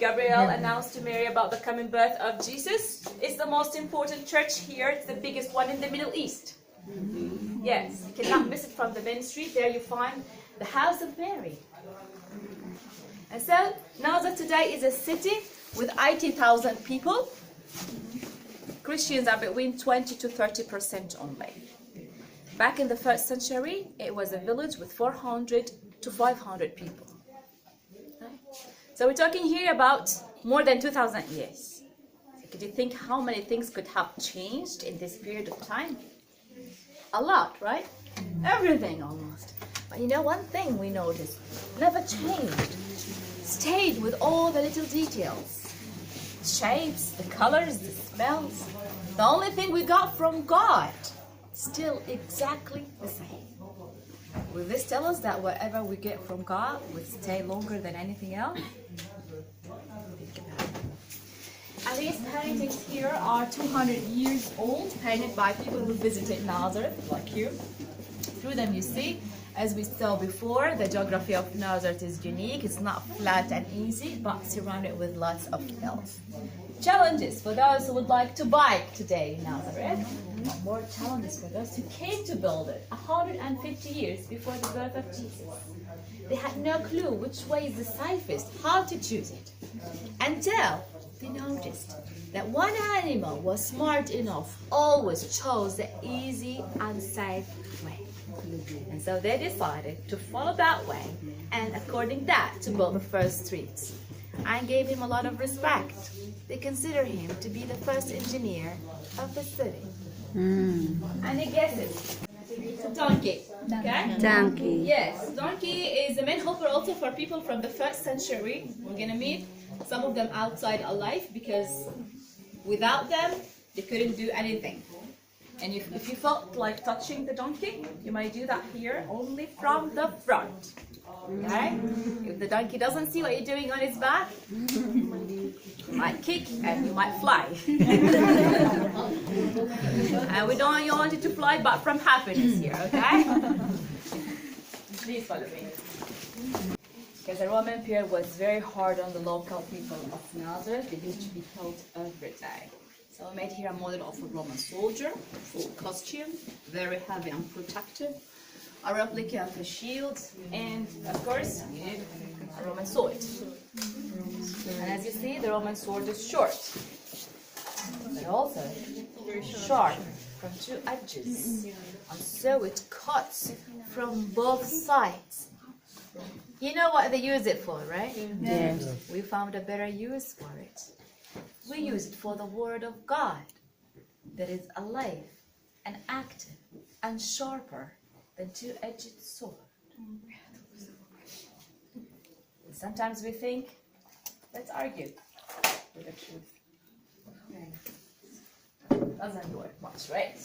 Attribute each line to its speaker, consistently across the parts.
Speaker 1: Gabriel announced to Mary about the coming birth of Jesus. It's the most important church here. It's the biggest one in the Middle East. Yes, you cannot miss it from the main street. There you find the house of Mary. And so, Nazareth today is a city with 80,000 people. Christians are between 20 to 30% only. Back in the 1st century, it was a village with 400 to 500 people. So we're talking here about more than 2,000 years. So could you think how many things could have changed in this period of time? A lot, right? Everything almost. But you know, one thing we noticed, never changed. Stayed with all the little details. Shapes, the colors, the smells. The only thing we got from God, still exactly the same. Will this tell us that whatever we get from God will stay longer than anything else? Think about it. And these paintings here are 200 years old, painted by people who visited Nazareth, like you. Through them you see, as we saw before, the geography of Nazareth is unique. It's not flat and easy, but surrounded with lots of hills. Challenges for those who would like to bike today in Nazareth. More challenges for those who came to build it 150 years before the birth of Jesus. They had no clue which way is the safest, how to choose it, until they noticed that one animal was smart enough, always chose the easy and safe way. And so they decided to follow that way, and according that, to build the first streets. And gave him a lot of respect. They consider him to be the first engineer of the city. And he guesses. It's a donkey. Okay?
Speaker 2: Donkey.
Speaker 1: Yes, donkey is a main helper also for people from the 1st century. We're gonna meet some of them outside alive because without them they couldn't do anything. And if you felt like touching the donkey, you might do that here only from the front. Okay? If the donkey doesn't see what you're doing on his back, you might kick and you might fly. And we don't want you to fly, but from happiness here, okay? Please follow me. Because the Roman period was very hard on the local people of Nazareth. They used to be killed every day. So I made here a model of a Roman soldier, full costume, very heavy and protective. A replica of a shield, and of course, you need a Roman sword. And as you see, the Roman sword is short, but also sharp from two edges. And so it cuts from both sides. You know what they use it for, right?
Speaker 2: Yes.
Speaker 1: We found a better use for it. We use it for the Word of God that is alive and active and sharper than two-edged sword. And sometimes we think, let's argue with the truth. Doesn't work much, right?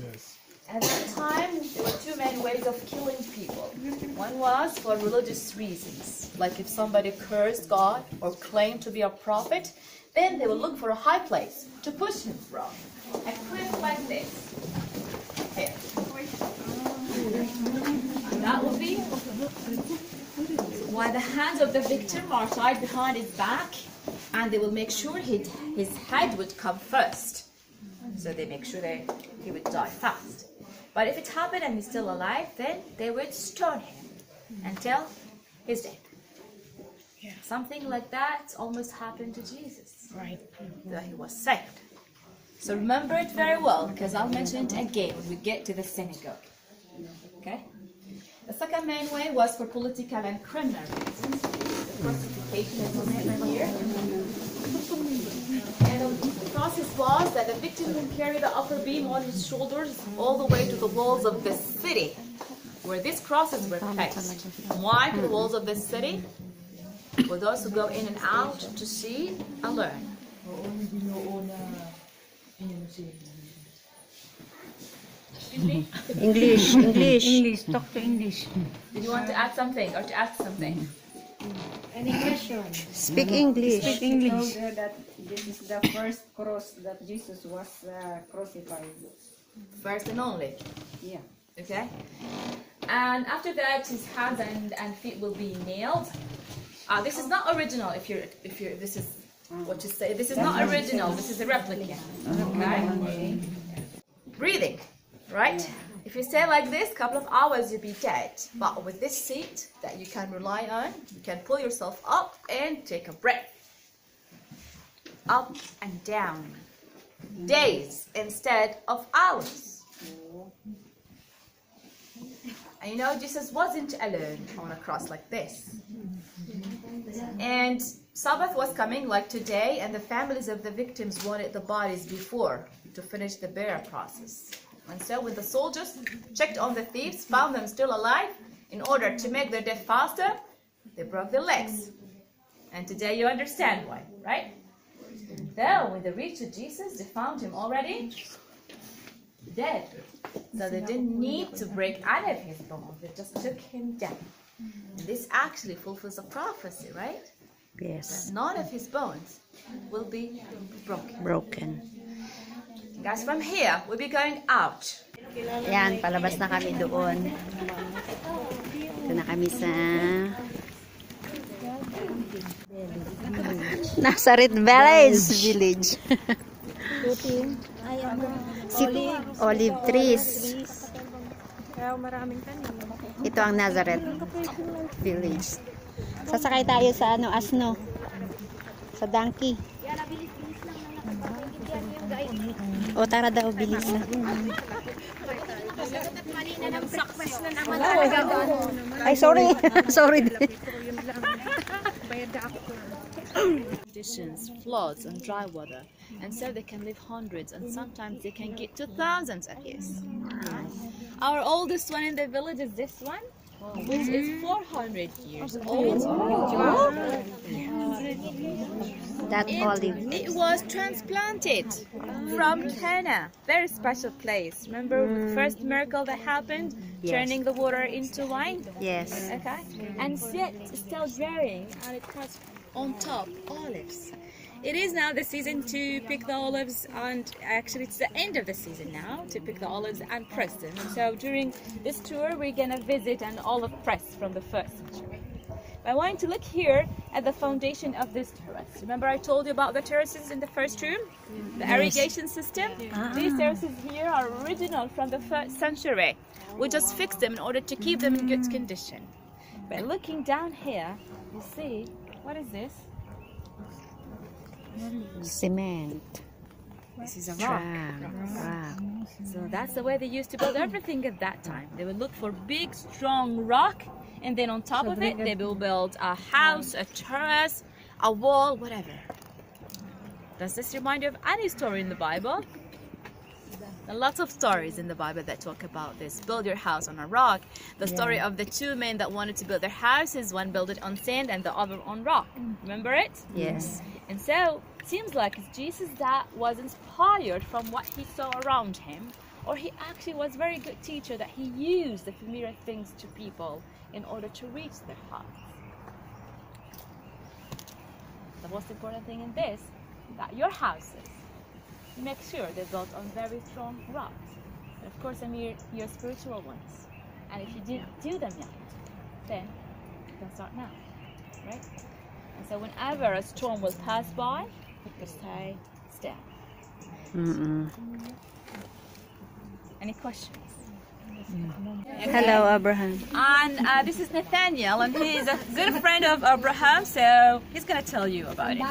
Speaker 3: Yes.
Speaker 1: At that time, there were two main ways of killing people. One was for religious reasons, like if somebody cursed God or claimed to be a prophet, then they would look for a high place to push him from. A cliff like this. Here. And that would be why the hands of the victim are tied behind his back, and they will make sure his head would come first. So they make sure he would die fast. But if it happened and he's still alive, then they would stone him until he's dead.
Speaker 2: Yeah.
Speaker 1: Something like that almost happened to Jesus.
Speaker 2: Right.
Speaker 1: That he was saved. So remember it very well, because I'll mention it again when we get to the synagogue. Okay? The second main way was for political and criminal reasons. The crucifixion is mentioned here. And the process was that the victim would carry the upper beam on his shoulders all the way to the walls of the city, where these crosses were placed. Why to the walls of the city? For those who go in and out to see and learn. Excuse me?
Speaker 2: English. Talk to English.
Speaker 1: Did you want to add something or to ask something?
Speaker 4: Any question?
Speaker 2: Speak English. Speak English.
Speaker 4: Told that this is the first cross that Jesus was crucified.
Speaker 1: First and only.
Speaker 4: Yeah.
Speaker 1: Okay? And after that, his hands and feet will be nailed. This is not original. This is what you say. This is not original. This is a replica. Okay. Breathing, right? If you stay like this, couple of hours, you'll be dead. But with this seat that you can rely on, you can pull yourself up and take a breath. Up and down. Days instead of hours. And you know, Jesus wasn't alone on a cross like this. And Sabbath was coming like today, and the families of the victims wanted the bodies before to finish the burial process. And so when the soldiers checked on the thieves, found them still alive, in order to make their death faster, they broke their legs. And today you understand why, right? So when they reached Jesus, they found him already dead. So they didn't need to break any of his bones. They just took him down. And this actually fulfills a prophecy, right?
Speaker 2: Yes.
Speaker 1: That none of his bones will be broken. Guys, from here, we'll be going out.
Speaker 2: Yan, palabas na kami doon. Ito na kami sa Nazareth Village. Olive trees. Ito ang Nazareth Village. Sasakay tayo sa asno. Sa donkey. O tara daw, bilis na. Ay, sorry. Sorry.
Speaker 1: Conditions, floods and dry weather, and so they can live hundreds and sometimes they can get to thousands of years. Our oldest one in the village is this one, which is 400 years old.
Speaker 2: That olive.
Speaker 1: It was transplanted from Cana, very special place. Remember the first miracle that happened,
Speaker 2: Yes.
Speaker 1: turning the water into wine?
Speaker 2: Yes.
Speaker 1: Okay, and yet it's still bearing, and it has on top olives. It is now the season to pick the olives, and actually it's the end of the season now to pick the olives and press them. And so during this tour we're gonna visit an olive press from the 1st century. I want to look here at the foundation of this terrace. Remember I told you about the terraces in the first room? The irrigation system? These terraces here are original from the 1st century. We just fixed them in order to keep them in good condition. By looking down here, you see, what is this?
Speaker 2: Cement.
Speaker 1: This is a rock. So that's the way they used to build everything at that time. They would look for big, strong rock, and then on top of it, they will build a house, a terrace, a wall, whatever. Does this remind you of any story in the Bible? There are lots of stories in the Bible that talk about this. Build your house on a rock. The story of the two men that wanted to build their houses, one built it on sand and the other on rock. Remember it?
Speaker 2: Yes.
Speaker 1: And so it seems like Jesus that was inspired from what he saw around him, or he actually was a very good teacher that he used the familiar things to people in order to reach their hearts. The most important thing in this, that your houses, you make sure they're built on very strong rocks. And of course, your spiritual ones. And if you didn't do them yet, then you can start now, right? And so whenever a storm will pass by, you can stay still. Any questions?
Speaker 2: Hello, Abraham.
Speaker 1: And this is Nathaniel, and he's a good friend of Abraham, so he's going to tell you about it,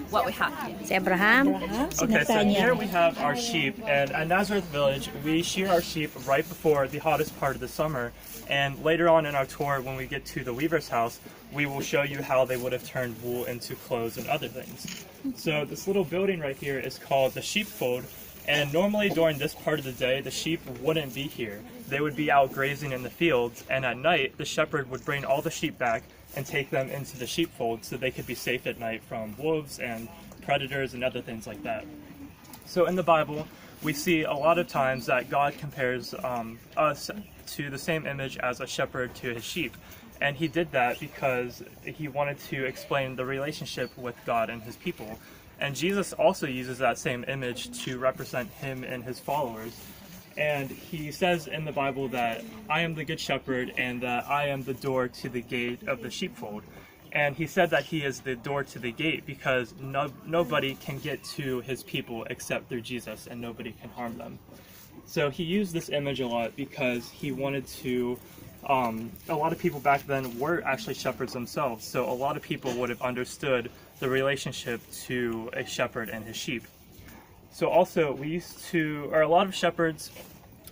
Speaker 1: what we have here.
Speaker 2: Si Abraham.
Speaker 3: Okay, so here we have our sheep, and at Nazareth Village, we shear our sheep right before the hottest part of the summer, and later on in our tour, when we get to the weaver's house, we will show you how they would have turned wool into clothes and other things. So this little building right here is called the sheepfold, and normally during this part of the day, the sheep wouldn't be here. They would be out grazing in the fields, and at night, the shepherd would bring all the sheep back and take them into the sheepfold so they could be safe at night from wolves and predators and other things like that. So in the Bible, we see a lot of times that God compares us to the same image as a shepherd to his sheep. And he did that because he wanted to explain the relationship with God and his people. And Jesus also uses that same image to represent him and his followers. And he says in the Bible that I am the good shepherd and that I am the door to the gate of the sheepfold. And he said that he is the door to the gate because nobody can get to his people except through Jesus, and nobody can harm them. So he used this image a lot because he wanted to, a lot of people back then were actually shepherds themselves, so a lot of people would have understood the relationship to a shepherd and his sheep. So also, a lot of shepherds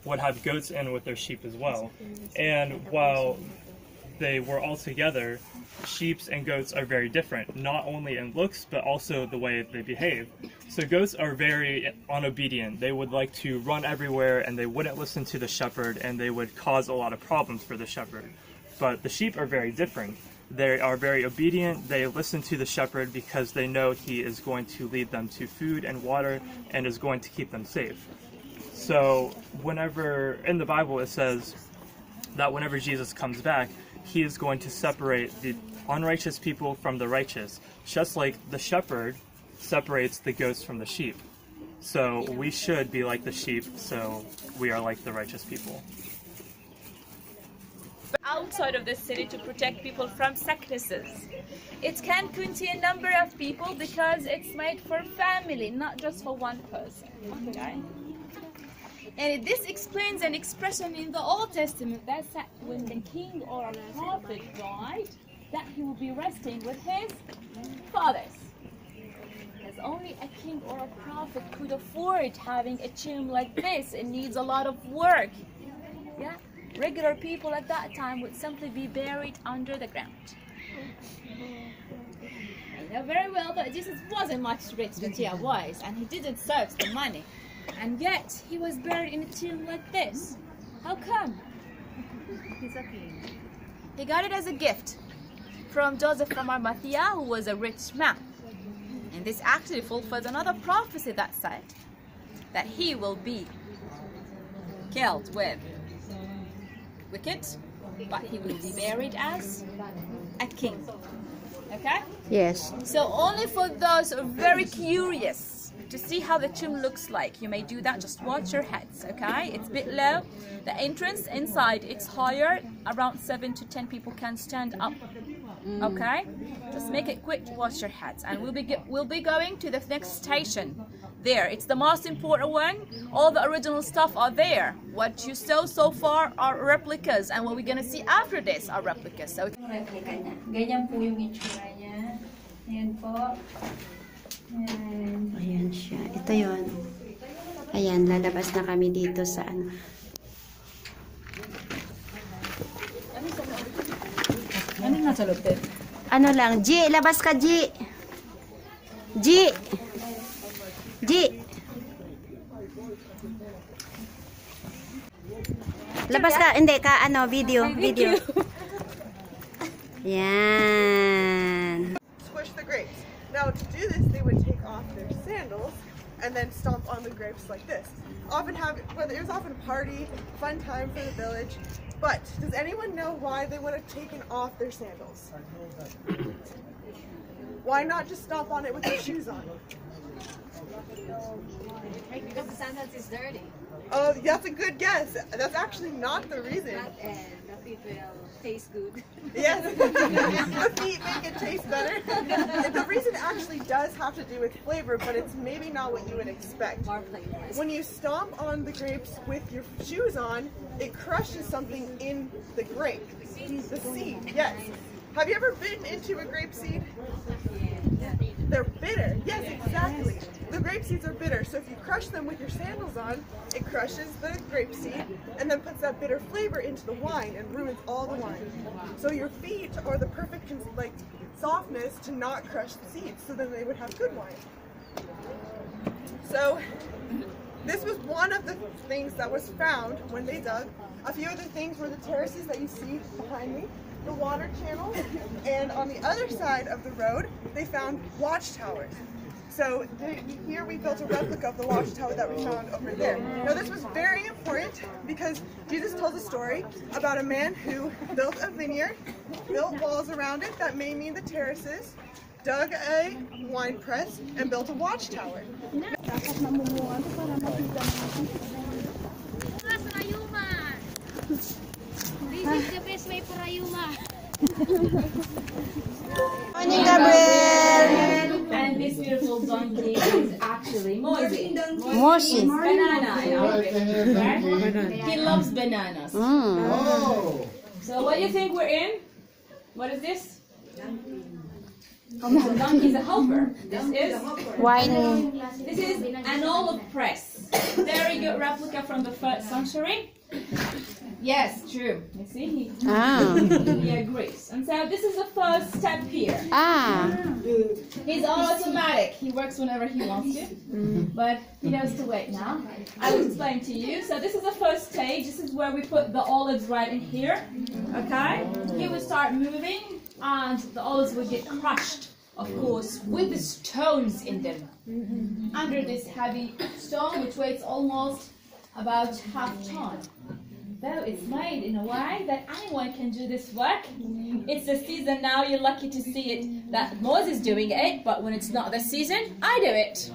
Speaker 3: would have goats in with their sheep as well. And while they were all together, sheep and goats are very different, not only in looks, but also the way they behave. So goats are very unobedient. They would like to run everywhere, and they wouldn't listen to the shepherd, and they would cause a lot of problems for the shepherd. But the sheep are very different. They are very obedient. They listen to the shepherd because they know he is going to lead them to food and water and is going to keep them safe. So whenever, in the Bible, it says that whenever Jesus comes back, he is going to separate the unrighteous people from the righteous, just like the shepherd separates the goats from the sheep. So we should be like the sheep, so we are like the righteous people.
Speaker 1: Outside of the city to protect people from sicknesses. It can contain a number of people because it's made for family, not just for one person. Okay? And this explains an expression in the Old Testament that said when the king or a prophet died, that he will be resting with his fathers. Because only a king or a prophet could afford having a tomb like this. It needs a lot of work. Yeah? Regular people at that time would simply be buried under the ground. I know very well that Jesus wasn't much rich than he was, and he didn't search the money. And yet, he was buried in a tomb like this. How come? He's a king. He got it as a gift from Joseph from Arimathea, who was a rich man. And this actually fulfills another prophecy that said that he will be killed with wicked, but he will be buried as a king. Okay?
Speaker 2: Yes.
Speaker 1: So only for those who are very curious to see how the tomb looks like, you may do that. Just watch your heads, okay? It's a bit low. The entrance inside, it's higher. Around 7 to 10 people can stand up. Okay? Just make it quick. Watch your heads, and we'll be going to the next station. There, it's the most important one. All the original stuff are there. What you saw so far are replicas, and what we're gonna see after this are replicas. So
Speaker 4: Replika niya. Ganyan po yung itsura niya. Ayan po. Ayan.
Speaker 2: Ayan siya. Ito yon. Ayan, lalabas na kami dito sa ano.
Speaker 4: Ano nasa loob din?
Speaker 2: Ano lang, G, labas ka, G. G. G. Labas ka, hindi ka, ano, video. Yan.
Speaker 5: Squish the grapes. Now to do this, they would take off their sandals and then stomp on the grapes like this. It was often a party, fun time for the village. But does anyone know why they would have taken off their sandals? Why not just stomp on it with their shoes on?
Speaker 6: Because the sandals is dirty.
Speaker 5: Oh, that's a good guess. That's actually not the reason.
Speaker 6: And the feet will taste good.
Speaker 5: Yes, the feet make it taste better. And the reason actually does have to do with flavor, but it's maybe not what you would expect.
Speaker 6: More flavors.
Speaker 5: When you stomp on the grapes with your shoes on, it crushes something in the grape. The seed, yes. Have you ever bitten into a grape seed? They're bitter. Yes, exactly. The grape seeds are bitter, so if you crush them with your sandals on, it crushes the grape seed and then puts that bitter flavor into the wine and ruins all the wine. So your feet are the perfect softness to not crush the seeds, so then they would have good wine. So this was one of the things that was found when they dug. A few other things were the terraces that you see behind me, the water channel, and on the other side of the road, they found watchtowers. So here we built a replica of the watchtower that we found over there. Now this was very important because Jesus tells a story about a man who built a vineyard, built walls around it that may mean the terraces, dug a wine press, and built a watchtower.
Speaker 6: This is the best way for Ayuma.
Speaker 5: Morning, Gabriel.
Speaker 1: And this beautiful donkey is actually Moses.
Speaker 2: Moses.
Speaker 1: Banana in Arabic, right? He loves bananas. So what do you think we're in? What is this? The donkey is a helper. This is
Speaker 2: Wine.
Speaker 1: This is an olive press. Very good replica from the 1st century. Yes, true. You see, he agrees. And so this is the first step here. He's automatic. He works whenever he wants to, but he knows to wait now. I will explain to you. So this is the first stage. This is where we put the olives right in here. Okay? He will start moving, and the olives will get crushed, of course, with the stones in them. Under this heavy stone, which weighs almost about half ton. Though it's made in a way that anyone can do this work. It's the season now, you're lucky to see it, that Moses is doing it, but when it's not the season, I do it.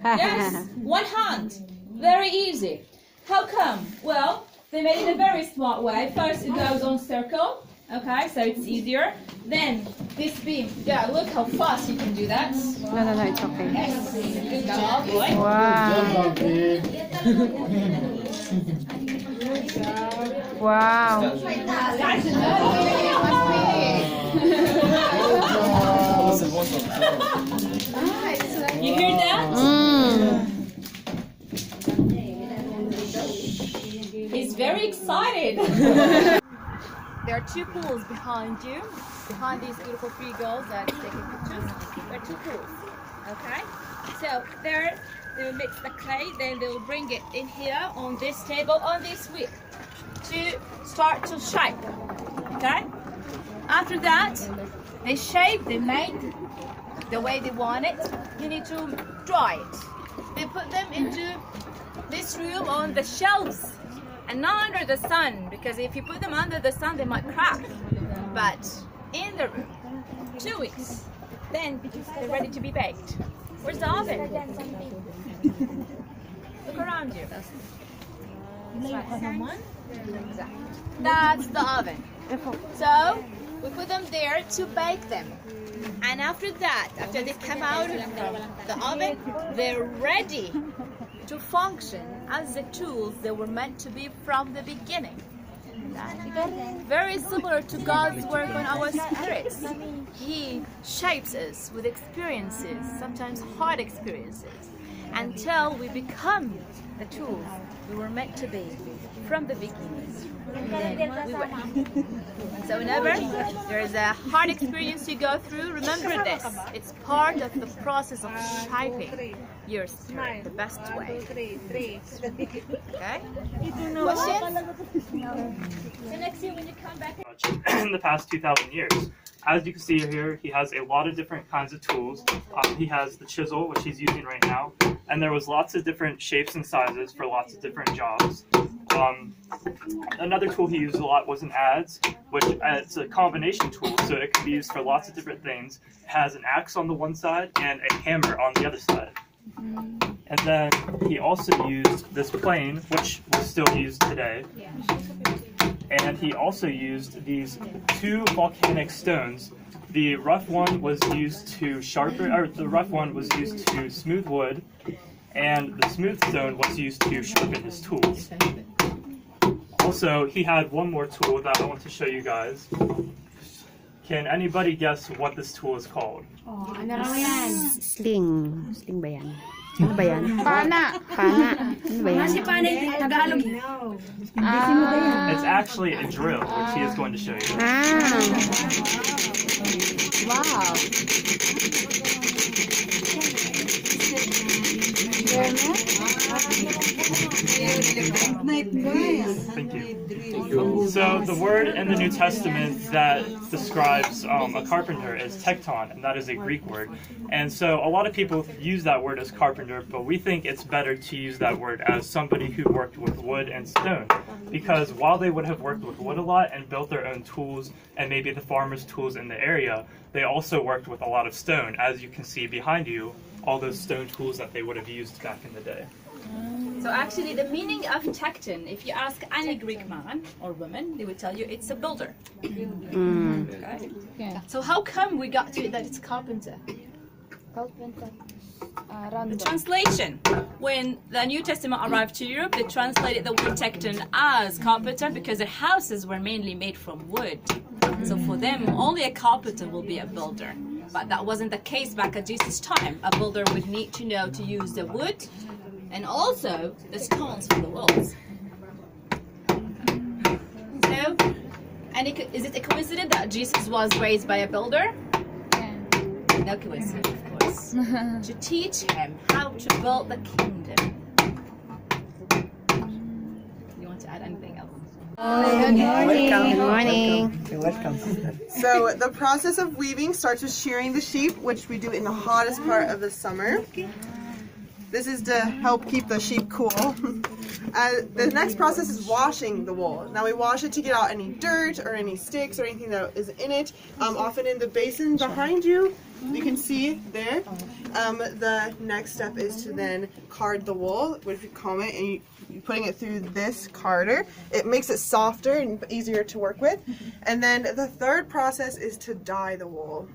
Speaker 1: Yes, one hand, very easy. How come? Well, they made it in a very smart way. First it goes on circle, okay, so it's easier. Then this beam, yeah, look how fast you can do that.
Speaker 2: No, it's okay.
Speaker 1: Yes, good job, boy.
Speaker 2: Wow. Wow.
Speaker 1: You hear that? He's very excited. There are 2 pools behind you, behind these beautiful 3 girls that are taking pictures. There are 2 pools, okay? So there, they will mix the clay, then they will bring it in here on this table, on this wheel, to start to shape, okay? After that, they shape, they make the way they want it. You need to dry it. They put them into this room on the shelves and not under the sun, because if you put them under the sun, they might crack. But in the room, 2 weeks, then they're ready to be baked. Where's the oven? Look around you. That's the oven. So we put them there to bake them. And after that, after they come out of the oven, they're ready to function as the tools they were meant to be from the beginning. Very similar to God's work on our spirits. He shapes us with experiences, sometimes hard experiences, until we become the tools we were meant to be from the beginning. We will. So whenever there is a hard experience you go through, remember this. It's part of the process of shaping your spirit the best way. Okay? Questions? So next year when you come back
Speaker 3: in the past 2,000 years. As you can see here, he has a lot of different kinds of tools. He has the chisel, which he's using right now, and there was lots of different shapes and sizes for lots of different jobs. Another tool he used a lot was an adze, which it's a combination tool, so it can be used for lots of different things. It has an axe on the one side and a hammer on the other side. And then he also used this plane, which was still used today. And he also used these 2 volcanic stones. The rough one was used to sharpen, or the rough one was used to smooth wood, and the smooth stone was used to sharpen his tools. Also, he had one more tool that I want to show you guys. Can anybody guess what this tool is called?
Speaker 2: Sling. Sling ba yan? Ano ba yan? Pana. Pana. Ano ba yan?
Speaker 4: Tagalog.
Speaker 3: It's actually a drill, which he is going to show you.
Speaker 2: Wow.
Speaker 3: Thank you. So the word in the New Testament that describes a carpenter is tekton, and that is a Greek word. And so a lot of people use that word as carpenter, but we think it's better to use that word as somebody who worked with wood and stone. Because while they would have worked with wood a lot and built their own tools and maybe the farmers' tools in the area, they also worked with a lot of stone, as you can see behind you, all those stone tools that they would have used back in the day.
Speaker 1: So actually the meaning of tekton, if you ask any Greek man or woman, they would tell you it's a builder. Okay?
Speaker 4: Yeah.
Speaker 1: So how come we got to it that it's carpenter? The translation. When the New Testament arrived to Europe, they translated the word tekton as carpenter because their houses were mainly made from wood. So for them, only a carpenter will be a builder. But that wasn't the case back at Jesus' time. A builder would need to know to use the wood and also the stones for the walls. So, is it a coincidence that Jesus was raised by a builder? No coincidence, of course. To teach him how to build the kingdom. You want to add anything else?
Speaker 2: Good morning.
Speaker 7: You're welcome.
Speaker 5: So the process of weaving starts with shearing the sheep, which we do in the hottest part of the summer. This is to help keep the sheep cool. The next process is washing the wool. Now we wash it to get out any dirt or any sticks or anything that is in it. Often in the basin behind you, you can see there. The next step is to then card the wool, which we comb it, and you're putting it through this carder. It makes it softer and easier to work with. And then the third process is to dye the wool.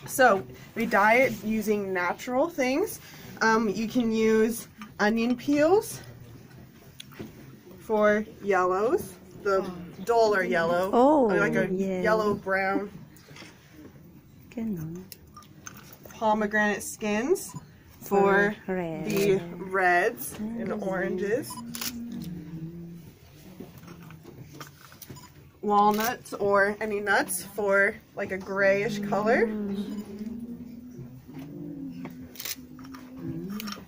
Speaker 5: So we dye it using natural things. You can use onion peels for yellows, the duller yellow, like a yellow-brown. Pomegranate skins for the reds and oranges. Walnuts or any nuts for like a grayish color.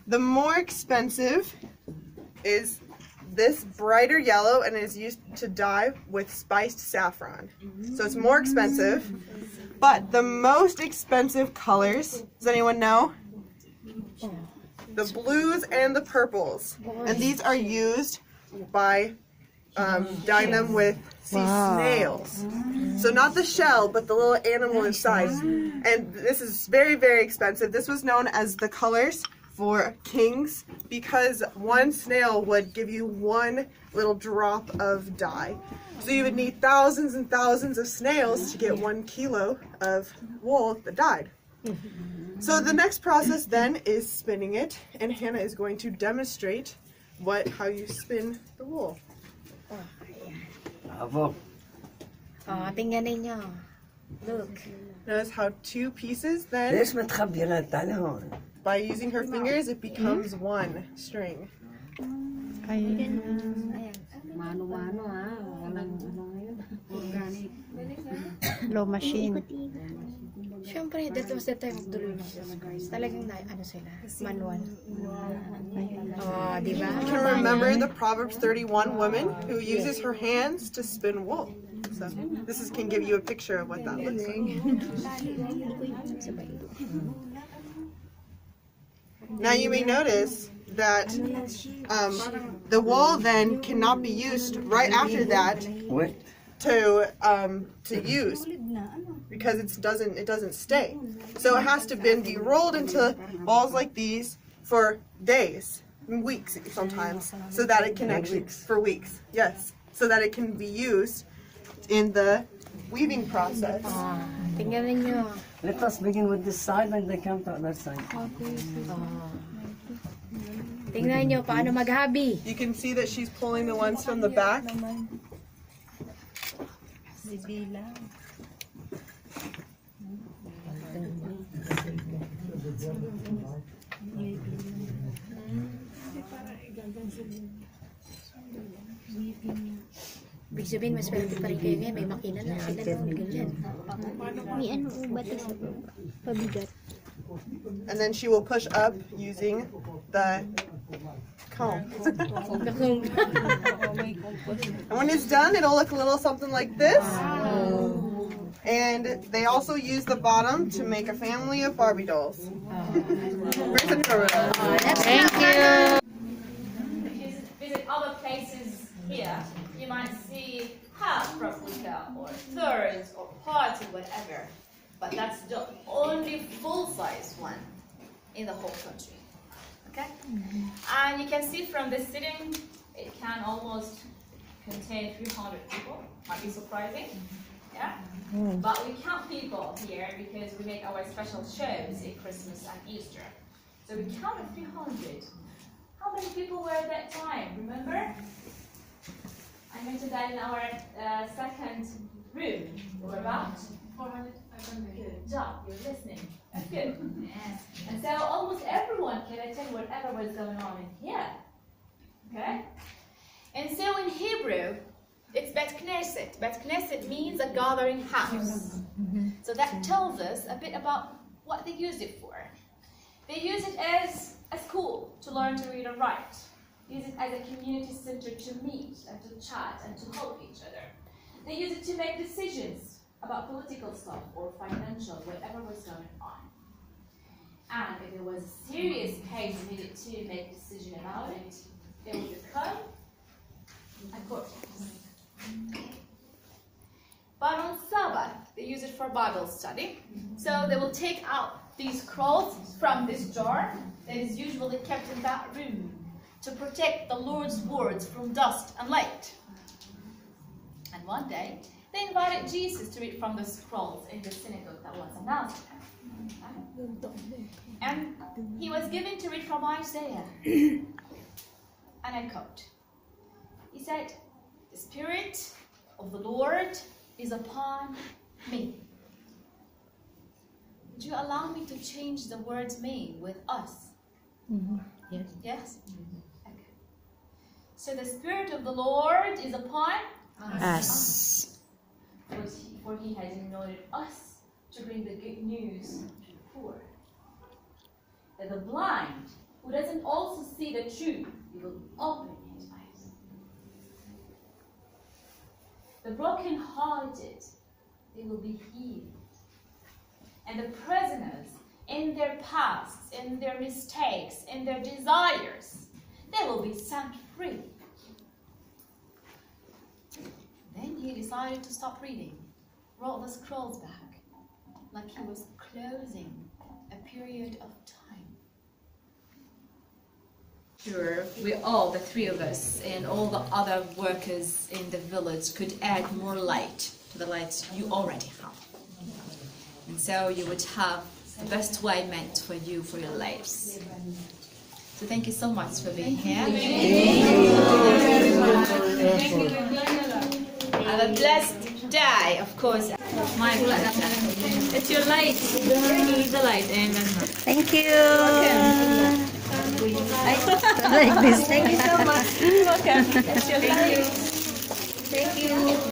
Speaker 5: The more expensive is this brighter yellow and is used to dye with spiced saffron. So it's more expensive. But the most expensive colors, does anyone know? The blues and the purples. And these are used by dyeing them with sea snails. So not the shell, but the little animal inside. And this is very, very expensive. This was known as the colors for kings because one snail would give you one little drop of dye. So you would need thousands and thousands of snails to get 1 kilo of wool that dyed. So the next process then is spinning it, and Hannah is going to demonstrate how you spin the wool.
Speaker 7: Bravo.
Speaker 2: Oh, tingnan ninyo. Look.
Speaker 5: Notice how 2 pieces then,
Speaker 7: ليش ما تخبينا التليفون؟
Speaker 5: by using her fingers, it becomes 1 string.
Speaker 6: Mano-mano walang organic.
Speaker 2: Low machine. Siyempre, that was the time of the Lord Jesus Christ. Talagang sila? Manual. Oh, di ba?
Speaker 5: You can remember the Proverbs 31 woman who uses her hands to spin wool. So this can give you a picture of what that looks like. Now you may notice that the wool then cannot be used right after that to use because it doesn't stay. So it has to be rolled into balls like these for days, weeks sometimes, so that it can for weeks. Yes, so that it can be used in the weaving process.
Speaker 2: Tingnan ninyo.
Speaker 7: Let us begin with this side and then come to the other side.
Speaker 2: Tingnan nyo paano maghabi.
Speaker 5: You can see that she's pulling the ones from the back.
Speaker 2: Ibig sabihin, mas swerte pa rin kayo ngayon. May makina na sila doon. Ganyan. May ano batas pabigat.
Speaker 5: And then she will push up using the comb. And when it's done, it'll look a little something like this. And they also use the bottom to make a family of Barbie dolls.
Speaker 2: Thank you.
Speaker 1: If you visit other places here, you might see half replica or thirds or parts or whatever. But that's the only full-size one in the whole country. Okay? And you can see from the sitting, it can almost contain 300 people. Might be surprising. Yeah? But we count people here because we make our special shows in Christmas and Easter. So we counted 300. How many people were at that time? Remember? I mentioned that in our second room. We were about 400, 500. Good job, you're listening. That's good. And so almost everyone can attend whatever was going on in here. Okay? And so in Hebrew, it's Bet Knesset. Bet Knesset means a gathering house. So that tells us a bit about what they use it for. They use it as a school to learn to read and write. Use it as a community center to meet and to chat and to help each other. They use it to make decisions about political stuff or financial, whatever was going on. And if there was a serious case needed to make a decision about it, they would become a court case. But on Sabbath, they use it for Bible study. So they will take out these scrolls from this jar that is usually kept in that room to protect the Lord's words from dust and light. And one day, they invited Jesus to read from the scrolls in the synagogue that was in Nazareth. And he was given to read from Isaiah. And I quote, he said, "The Spirit of the Lord is upon me." Would you allow me to change the words "me" with us?
Speaker 2: Yes.
Speaker 1: Yes? Okay. So the Spirit of the Lord is upon
Speaker 2: Us.
Speaker 1: For he has anointed us to bring the good news to the poor. That the blind, who doesn't also see the truth, he will open his eyes. The brokenhearted, they will be healed. And the prisoners, in their pasts, in their mistakes, in their desires, they will be set free. Then he decided to stop reading, rolled the scrolls back, like he was closing a period of time. Sure, we all, the three of us, and all the other workers in the village could add more light to the lights you already have. And so you would have the best way meant for you, for your lives. So thank you so much for being here. Have a blessed day, of course. My pleasure. It's your light. The light. Amen.
Speaker 2: Thank you.
Speaker 1: Welcome.
Speaker 2: Like this. Thank you so much.
Speaker 1: You're welcome. It's your light.
Speaker 2: Thank you.